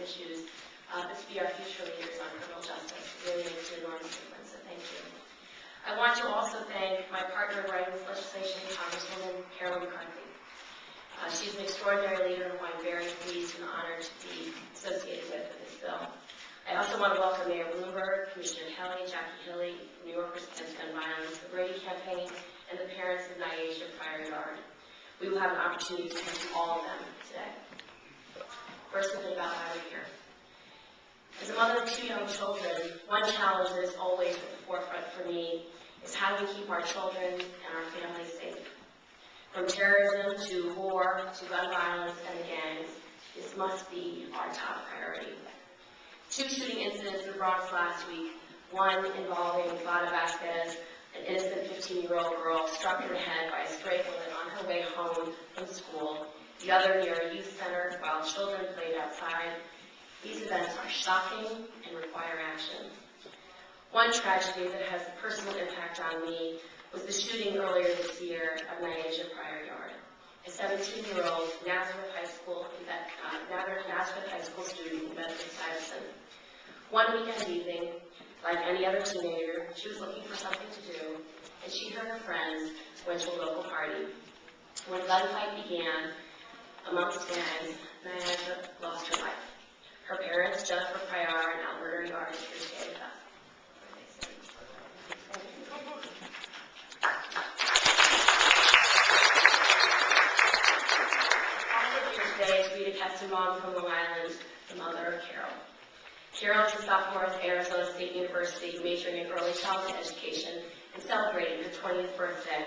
issues, but to be our future leaders on criminal justice. It really makes an enormous difference, so thank you. I want to also thank my partner in writing this legislation, Congresswoman McCarthy. She's an extraordinary leader who I'm very pleased and honored to be associated with this bill. I also want to welcome Mayor Bloomberg, Commissioner Kelly, Jackie Hilley, New Yorkers Against Gun Violence, the Brady Campaign, and the parents of Nyasha Prior Yard. We will have an opportunity to talk to all of them today. First, a bit about why we're here. As a mother of 2 young children, one challenge that is always at the forefront for me is how do we keep our children and our families safe. From terrorism to war to gun violence and the gangs, this must be our top priority. 2 shooting incidents in the Bronx last week, one involving Vada Vasquez, an innocent 15-year-old girl struck in the head by a stray bullet on her way home from school, the other near a youth center while children played outside. These events are shocking and require action. One tragedy that has a personal impact on me was the shooting earlier this year of Nyasha Prior Yard, a 17-year-old Nazareth High School student in Bedford-Stuyvesant. One weekend evening, like any other teenager, she was looking for something to do, and she and her friends went to a local party. When a gunfight began amongst gangs, Nyasha lost her life. Her parents, Jennifer Prior and Alberta Yard, are here today with us. Today to read a testimony from Long Island, the mother of Carol. Carol is a sophomore at Arizona State University, majoring in early childhood education and celebrating her 20th birthday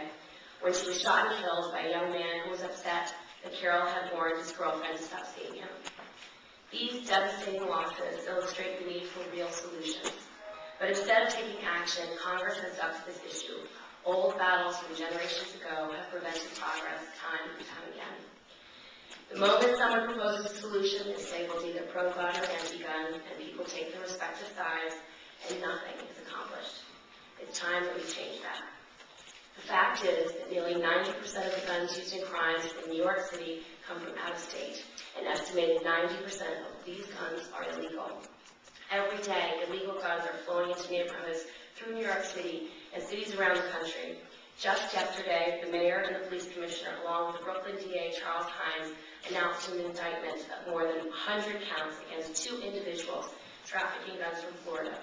when she was shot and killed by a young man who was upset that Carol had warned his girlfriend to stop seeing him. These devastating losses illustrate the need for real solutions. But instead of taking action, Congress has ducked this issue. Old battles from generations ago have prevented progress time and time again. The moment someone proposes a solution, it's labeled either pro-gun or anti-gun, and people take their respective sides, and nothing is accomplished. It's time that we change that. The fact is that nearly 90% of the guns used in crimes in New York City come from out of state. An estimated 90% of these guns are illegal. Every day, illegal guns are flowing into neighborhoods through New York City and cities around the country. Just yesterday, the mayor and the police commissioner, along with the Brooklyn DA, Charles Hines, announced an indictment of more than 100 counts against 2 individuals trafficking guns from Florida.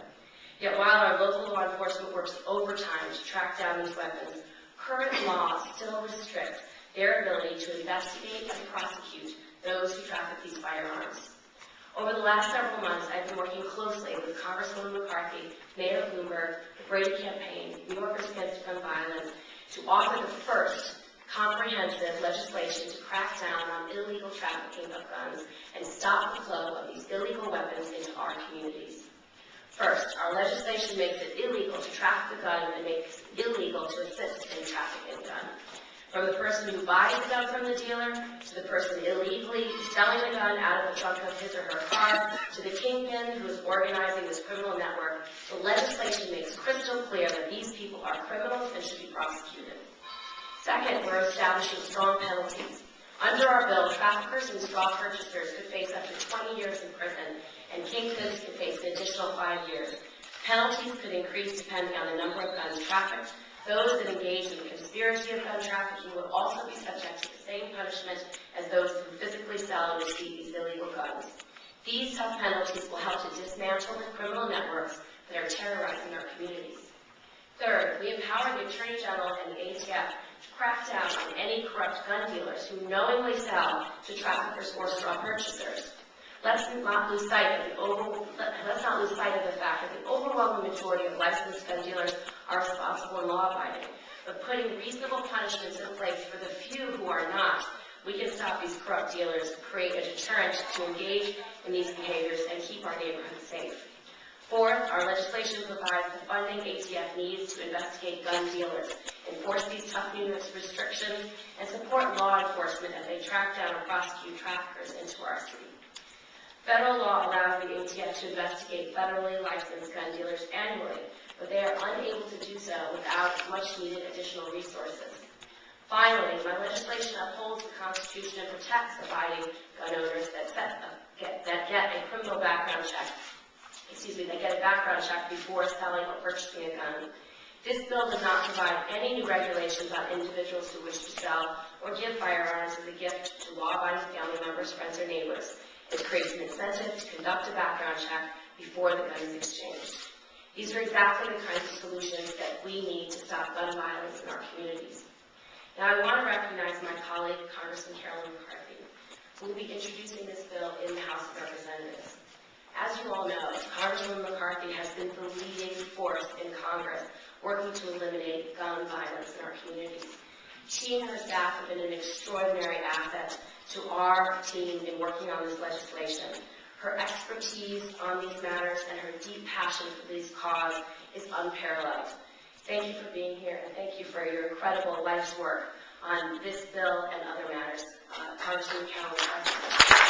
Yet while our local law enforcement works overtime to track down these weapons, current laws still restrict their ability to investigate and prosecute those who traffic these firearms. Over the last several months, I've been working closely with Congresswoman McCarthy, Mayor Bloomberg, the Brady Campaign, New Yorkers Against Gun Violence, to offer the first comprehensive legislation to crack down on illegal trafficking of guns and stop the flow of these illegal weapons into our communities. First, our legislation makes it illegal to traffic a gun and makes it illegal to assist in trafficking a gun. From the person who buys the gun from the dealer, to the person illegally selling the gun out of the trunk of his or her car, to the kingpin who is organizing this criminal network, the legislation makes crystal clear that these people are criminals and should be prosecuted. Second, we're establishing strong penalties. Under our bill, traffickers and straw purchasers could face up to 20 years in prison, and kingpins could face an additional 5 years. Penalties could increase depending on the number of guns trafficked. Those that engage in the conspiracy of gun trafficking will also be subject to the same punishment as those who physically sell and receive these illegal guns. These tough penalties will help to dismantle the criminal networks that are terrorizing our communities. Third, we empower the Attorney General and the ATF to crack down on any corrupt gun dealers who knowingly sell to traffickers or straw purchasers. Let's not lose sight of the fact that the overwhelming majority of licensed gun dealers are responsible and law-abiding. But putting reasonable punishments in place for the few who are not, we can stop these corrupt dealers, create a deterrent to engage in these behaviors, and keep our neighborhoods safe. Fourth, our legislation provides the funding ATF needs to investigate gun dealers, enforce these tough new restrictions, and support law enforcement as they track down and prosecute traffickers into our city. Federal law allows the ATF to investigate federally licensed gun dealers annually, but they are unable to do so without much-needed additional resources. Finally, my legislation upholds the Constitution and protects abiding gun owners that get a criminal criminal background check. They get a background check before selling or purchasing a gun. This bill does not provide any new regulations on individuals who wish to sell or give firearms as a gift to law-abiding family members, friends, or neighbors. It creates an incentive to conduct a background check before the gun is exchanged. These are exactly the kinds of solutions that we need to stop gun violence in our communities. Now, I want to recognize my colleague, Congressman Carolyn McCarthy, who will be introducing this bill in the House of Representatives. As you all know, Congresswoman McCarthy has been the leading force in Congress working to eliminate gun violence in our communities. She and her staff have been an extraordinary asset to our team in working on this legislation. Her expertise on these matters and her deep passion for this cause is unparalleled. Thank you for being here, and thank you for your incredible life's work on this bill and other matters. Congresswoman Carolyn McCarthy.